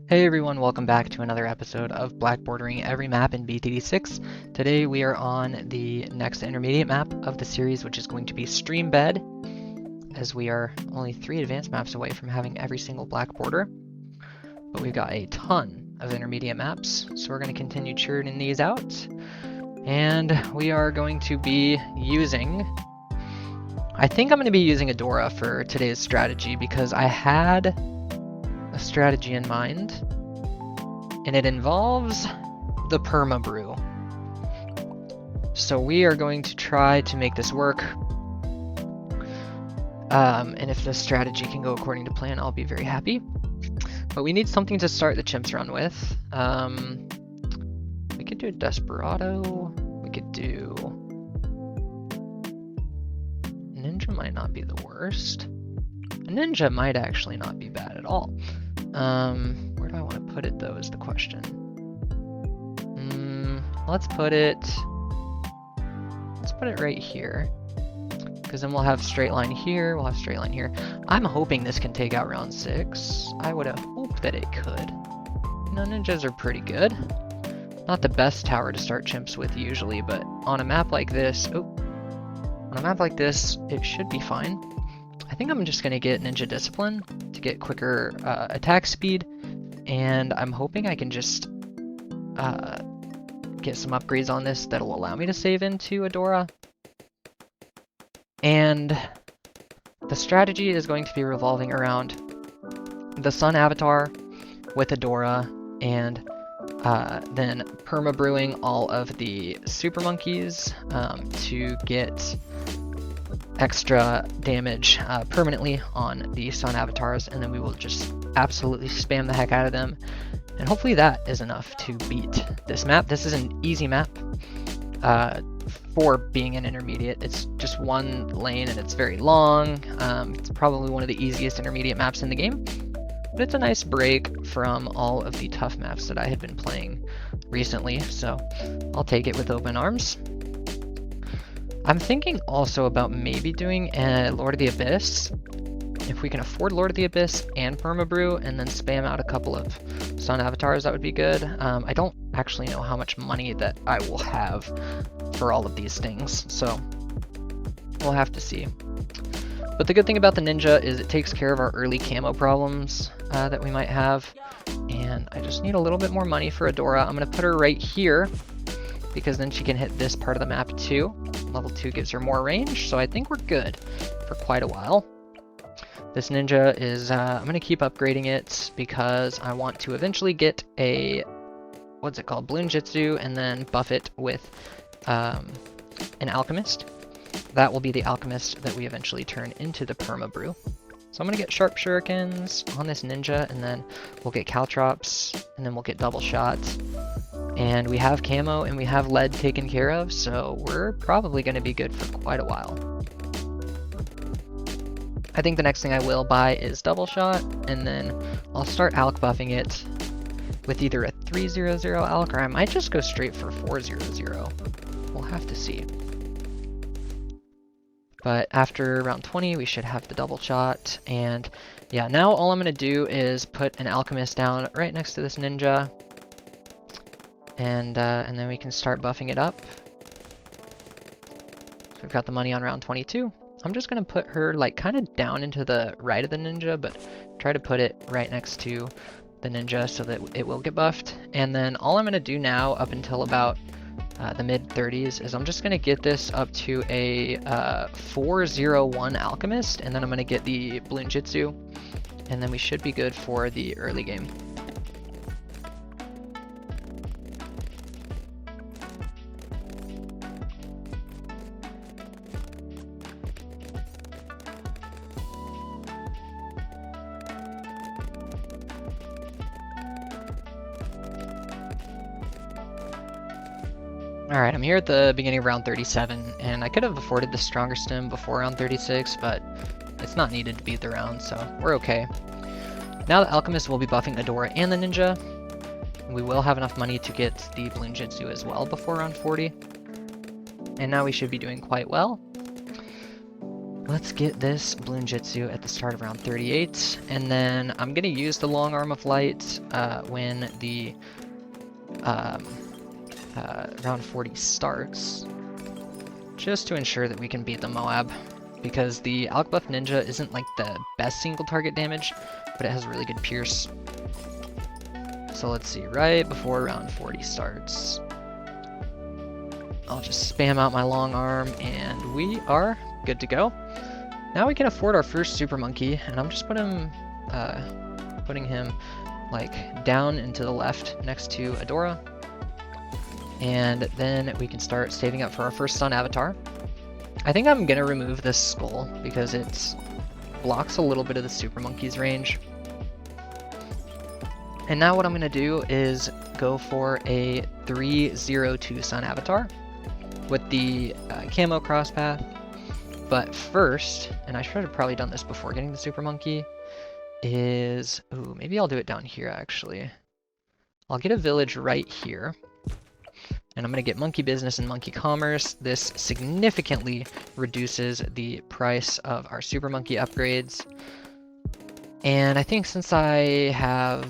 Hey everyone, welcome back to another episode of blackboarding every map in BTD6. Today we are on the next intermediate map of the series, which is going to be Streambed, as we are only 3 advanced maps away from having every single black border. But we've got a ton of intermediate maps, so we're going to continue churning these out. And we are going to be using... I think I'm going to be using Adora for today's strategy because I had a strategy in mind, and it involves the Perma Brew. So we are going to try to make this work. And if this strategy can go according to plan, I'll be very happy. But we need something to start the chimps run with. We could do a Desperado. We could do... Ninja might not be the worst. A Ninja might actually not be bad at all. Where do I want to put it though is the question. Let's put it right here. Because then we'll have straight line here, we'll have straight line here. I'm hoping this can take out round 6. I would have hoped that it could. You know, ninjas are pretty good. Not the best tower to start chimps with usually, but on a map like this, it should be fine. I think I'm just gonna get Ninja Discipline to get quicker attack speed, and I'm hoping I can just get some upgrades on this that'll allow me to save into Adora. And the strategy is going to be revolving around the Sun Avatar with Adora, and then perma brewing all of the Super Monkeys to get extra damage permanently on the Sun Avatars, and then we will just absolutely spam the heck out of them. And hopefully that is enough to beat this map. This is an easy map for being an intermediate. It's just one lane and it's very long. It's probably one of the easiest intermediate maps in the game, but it's a nice break from all of the tough maps that I had been playing recently, so I'll take it with open arms. I'm thinking also about maybe doing a Lord of the Abyss. If we can afford Lord of the Abyss and Perma Brew and then spam out a couple of Sun Avatars, that would be good. I don't actually know how much money that I will have for all of these things, so we'll have to see. But the good thing about the Ninja is it takes care of our early camo problems that we might have. And I just need a little bit more money for Adora. I'm going to put her right here, because then she can hit this part of the map too. Level 2 gives her more range, so I think we're good for quite a while. This Ninja is, I'm going to keep upgrading it because I want to eventually get a, what's it called, Balloon Jitsu, and then buff it with an Alchemist. That will be the Alchemist that we eventually turn into the Perma Brew. So I'm going to get Sharp Shurikens on this Ninja, and then we'll get Caltrops, and then we'll get Double Shot. And we have camo and we have lead taken care of, so we're probably going to be good for quite a while. I think the next thing I will buy is Double Shot, and then I'll start Alch buffing it with either a 300 Alch, or I might just go straight for 400. We'll have to see. But after round 20, we should have the Double Shot, and yeah, now all I'm going to do is put an Alchemist down right next to this Ninja. And then we can start buffing it up. So we've got the money on round 22. I'm just going to put her like kind of down into the right of the Ninja, but try to put it right next to the Ninja so that it will get buffed. And then all I'm going to do now up until about the mid-30s is I'm just going to get this up to a 401 Alchemist, and then I'm going to get the Balloon Jitsu, and then we should be good for the early game. Alright, I'm here at the beginning of round 37, and I could have afforded the stronger stim before round 36, but it's not needed to beat the round, so we're okay. Now the Alchemist will be buffing Adora and the Ninja. We will have enough money to get the Balloon Jitsu as well before round 40. And now we should be doing quite well. let's get this Balloon Jitsu at the start of round 38, and then I'm gonna use the Long Arm of Light when the round 40 starts, just to ensure that we can beat the Moab, because the Alk Buff Ninja isn't like the best single target damage, but it has really good pierce. So let's see, right before round 40 starts, I'll just spam out my Long Arm and we are good to go. Now we can afford our first Super Monkey, and I'm just putting him like down and to the left next to Adora. And then we can start saving up for our first Sun Avatar. I think I'm gonna remove this skull because it blocks a little bit of the Super Monkey's range. And now what I'm gonna do is go for a 302 Sun Avatar with the camo cross path. But first, and I should have probably done this before getting the Super Monkey, is, ooh, maybe I'll do it down here actually. I'll get a village right here. And I'm going to get Monkey Business and Monkey Commerce. This significantly reduces the price of our Super Monkey upgrades. And I think since I have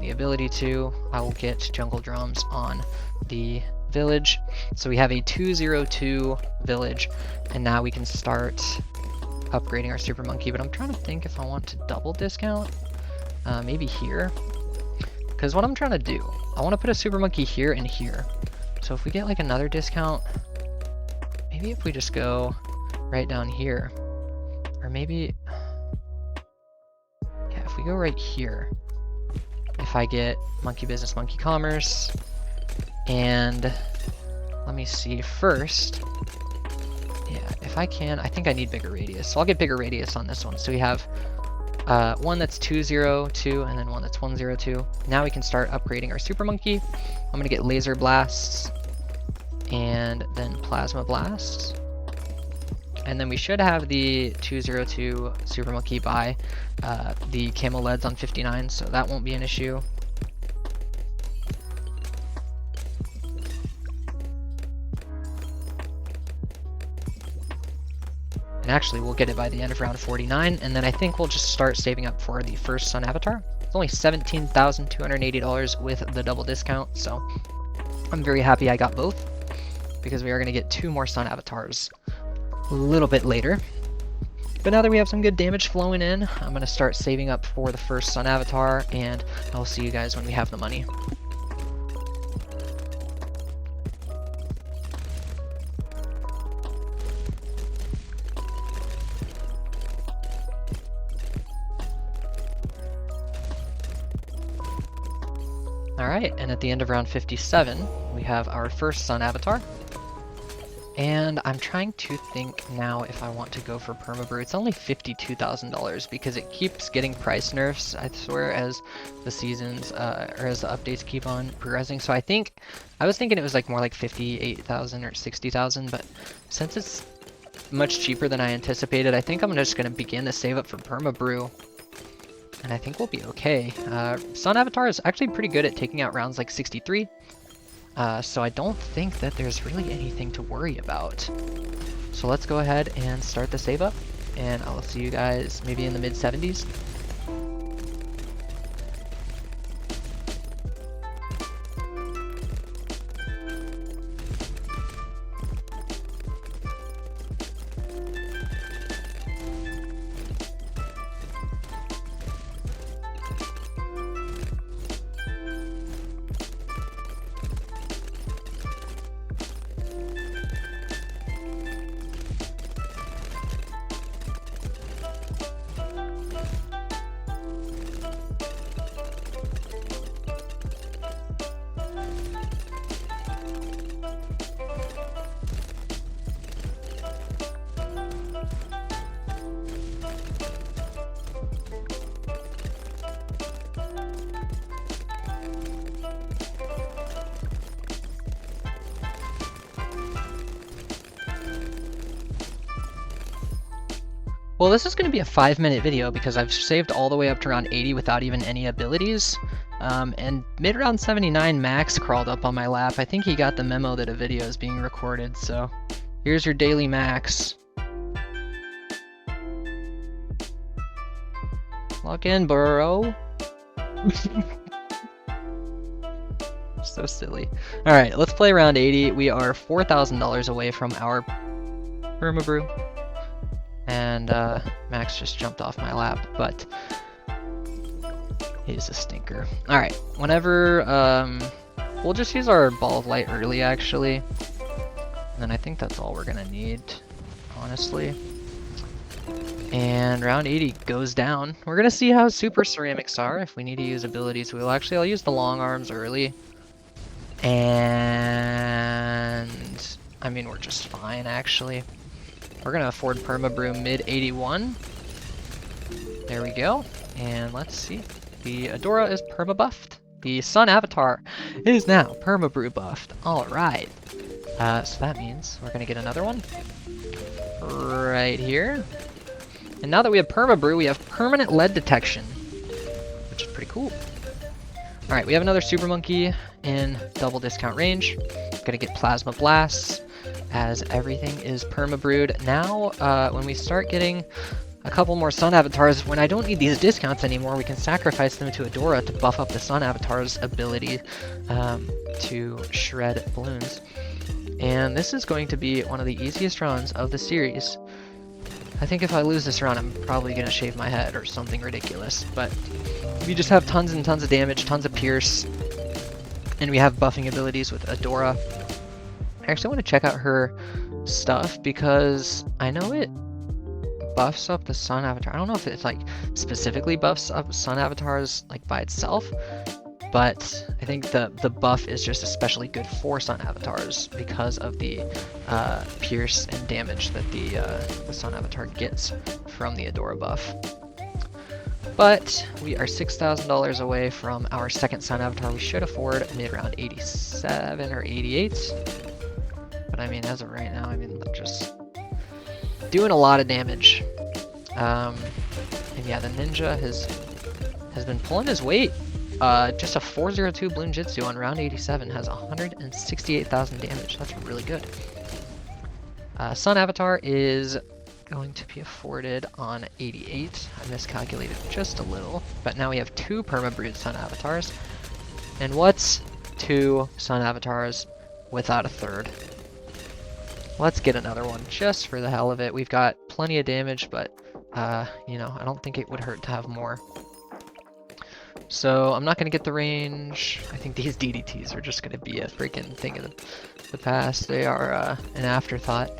the ability to, I will get Jungle Drums on the village. So we have a 202 village, and now we can start upgrading our Super Monkey. But I'm trying to think if I want to double discount, maybe here. Because what I'm trying to do, I want to put a Super Monkey here and here. So if we get like another discount, maybe if we just go right down here, or maybe, yeah, if we go right here, if I get Monkey Business, Monkey Commerce, and let me see first, yeah, if I can, I think I need bigger radius, so I'll get bigger radius on this one. So we have one that's 202 and then one that's 102. Now we can start upgrading our Super Monkey. I'm gonna get Laser Blasts and then Plasma Blasts. And then we should have the 202 Super Monkey by the Camel Leads on 59, so that won't be an issue. And actually, we'll get it by the end of round 49, and then I think we'll just start saving up for the first Sun Avatar. It's only $17,280 with the double discount, so I'm very happy I got both, because we are going to get 2 more Sun Avatars a little bit later. But now that we have some good damage flowing in, I'm going to start saving up for the first Sun Avatar, and I'll see you guys when we have the money. Alright, and at the end of round 57, we have our first Sun Avatar. And I'm trying to think now if I want to go for Perma Brew. It's only $52,000 because it keeps getting price nerfs, I swear, as the seasons, or as the updates keep on progressing. So I was thinking it was like more like 58,000 or 60,000, but since it's much cheaper than I anticipated, I think I'm just going to begin to save up for Perma Brew. And I think we'll be okay. Sun Avatar is actually pretty good at taking out rounds like 63. So I don't think that there's really anything to worry about. So let's go ahead and start the save up. And I'll see you guys maybe in the mid 70s. Well, this is going to be a 5-minute video because I've saved all the way up to round 80 without even any abilities. And mid-round 79, Max crawled up on my lap. I think he got the memo that a video is being recorded, so here's your daily Max. Lock in, bro. So silly. Alright, let's play round 80. We are $4,000 away from our Perma Brew. And Max just jumped off my lap, but he's a stinker. Alright, whenever, we'll just use our Ball of Light early, actually. And then I think that's all we're gonna need, honestly. And round 80 goes down. We're gonna see how super ceramics are. If we need to use abilities, we will. Actually, I'll use the long arms early. And I mean, we're just fine, actually. We're gonna afford Perma Brew mid 81. There we go. And let's see. The Adora is perma buffed. The Sun Avatar is now Perma Brew buffed. Alright. So that means we're gonna get another one right here. And now that we have Perma Brew, we have permanent lead detection, which is pretty cool. Alright, we have another Super Monkey in double discount range. Gonna get Plasma Blasts, as everything is perma brewed. Now, when we start getting a couple more Sun Avatars, when I don't need these discounts anymore, we can sacrifice them to Adora to buff up the Sun Avatar's ability to shred balloons. And this is going to be one of the easiest runs of the series. I think if I lose this round, I'm probably going to shave my head or something ridiculous. But we just have tons and tons of damage, tons of Pierce, and we have buffing abilities with Adora. I actually want to check out her stuff because I know it buffs up the Sun Avatar. I don't know if it's like specifically buffs up Sun Avatars like by itself, but I think the buff is just especially good for Sun Avatars because of the Pierce and damage that the Sun Avatar gets from the Adora buff. But we are $6,000 away from our second Sun Avatar. We should afford mid-round 87 or 88. But I mean, as of right now, I mean, they're just doing a lot of damage. And yeah, the Ninja has been pulling his weight. Just a 402 Bloom Jitsu on round 87 has 168,000 damage. That's really good. Sun Avatar is going to be afforded on 88. I miscalculated just a little, but now we have two Perma Brewed Sun Avatars. And what's two Sun Avatars without a third? Let's get another one just for the hell of it. We've got plenty of damage, but you know, I don't think it would hurt to have more. So I'm not going to get the range. I think these DDTs are just going to be a freaking thing of the past. They are an afterthought.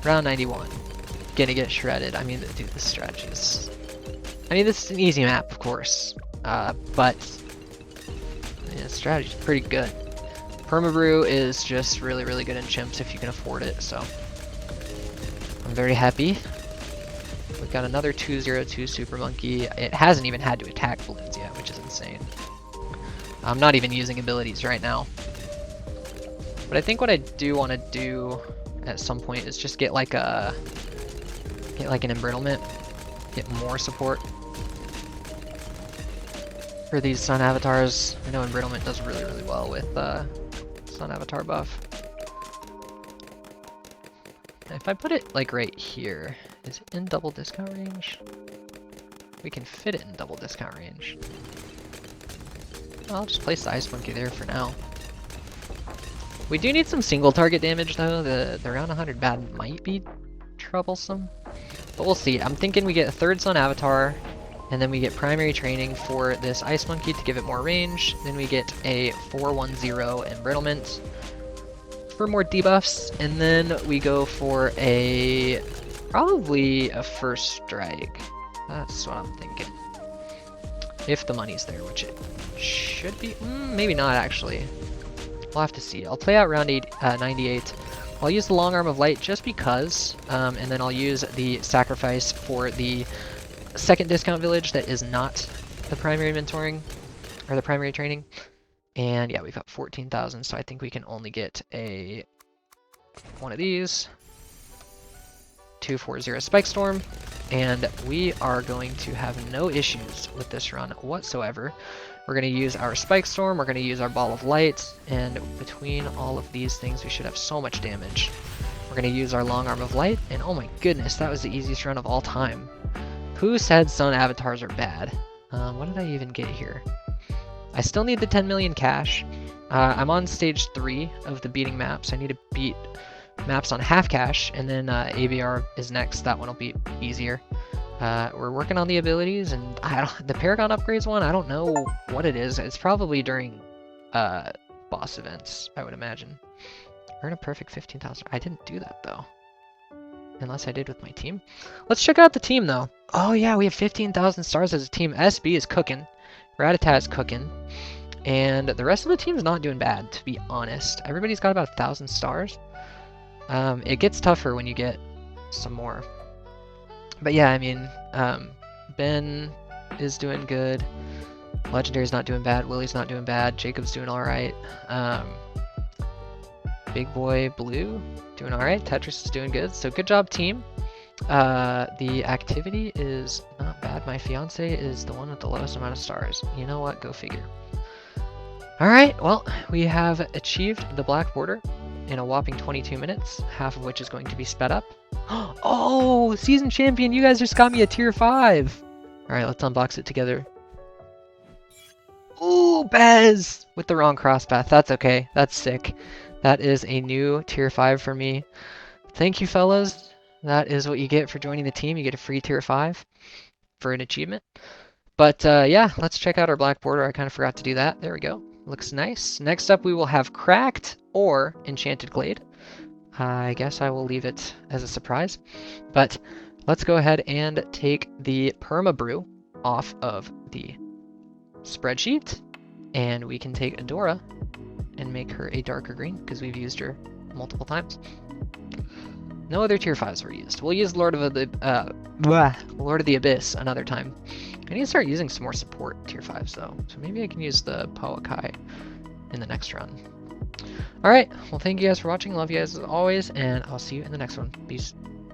Round 91. Gonna get shredded. I mean, dude, this strategy is... I mean, this is an easy map, of course. But yeah, the strategy's pretty good. Perma Brew is just really, really good in chimps if you can afford it, so I'm very happy. We've got another 202 Super Monkey. It hasn't even had to attack balloons yet, which is insane. I'm not even using abilities right now. But I think what I do want to do at some point is just get like an embrittlement, get more support for these Sun Avatars. I know embrittlement does really, really well with Sun Avatar buff. If I put it like right here, is it in double discount range? We can fit it in double discount range. I'll just place the Ice Monkey there for now. We do need some single target damage though. The round 100 bad might be troublesome, but we'll see. I'm thinking we get a third Sun Avatar, and then we get primary training for this Ice Monkey to give it more range. Then we get a 410 embrittlement for more debuffs, and then we go for probably a first strike. That's what I'm thinking. If the money's there, which it should be. Maybe not actually. We'll have to see. I'll play out round 98. I'll use the long arm of light just because, and then I'll use the sacrifice for the second discount village that is not the primary mentoring or the primary training. And yeah, we've got 14,000, so I think we can only get one of these. 240 Spike Storm, and we are going to have no issues with this run whatsoever. We're going to use our Spike Storm, we're going to use our Ball of Light, and between all of these things we should have so much damage. We're going to use our Long Arm of Light, and oh my goodness, that was the easiest run of all time. Who said sun avatars are bad? What did I even get here? I still need the 10 million cash. I'm on stage 3 of the beating maps. I need to beat maps on half cash, and then ABR is next. That one will be easier. We're working on the abilities, and the Paragon upgrades one, I don't know what it is. It's probably during boss events, I would imagine. Earn a perfect 15,000. I didn't do that, though. Unless I did with my team. Let's check out the team, though. Oh, yeah, we have 15,000 stars as a team. SB is cooking. Ratata is cooking. And the rest of the team's not doing bad, to be honest. Everybody's got about 1,000 stars. It gets tougher when you get some more. But yeah, I mean, Ben is doing good. Legendary's not doing bad. Willie's not doing bad. Jacob's doing alright. Big Boy Blue doing alright. Tetris is doing good. So good job, team. The activity is not bad. My fiance is the one with the lowest amount of stars. You know what? Go figure. Alright, well, we have achieved the black border in a whopping 22 minutes, half of which is going to be sped up. Oh, season champion, you guys just got me a tier 5. Alright, let's unbox it together. Ooh, Bez! With the wrong crosspath. That's okay. That's sick. That is a new tier 5 for me. Thank you, fellas. That is what you get for joining the team. You get a free tier 5 for an achievement. But yeah, let's check out our black border. I kind of forgot to do that. There we go. Looks nice. Next up, we will have Cracked or Enchanted Glade. I guess I will leave it as a surprise. But let's go ahead and take the Perma Brew off of the spreadsheet. And we can take Adora and make her a darker green because we've used her multiple times. No other tier 5s were used. We'll use Lord of the Abyss another time. I need to start using some more support tier 5s though. So maybe I can use the Poakai in the next run. Alright, well thank you guys for watching. Love you guys as always, and I'll see you in the next one. Peace.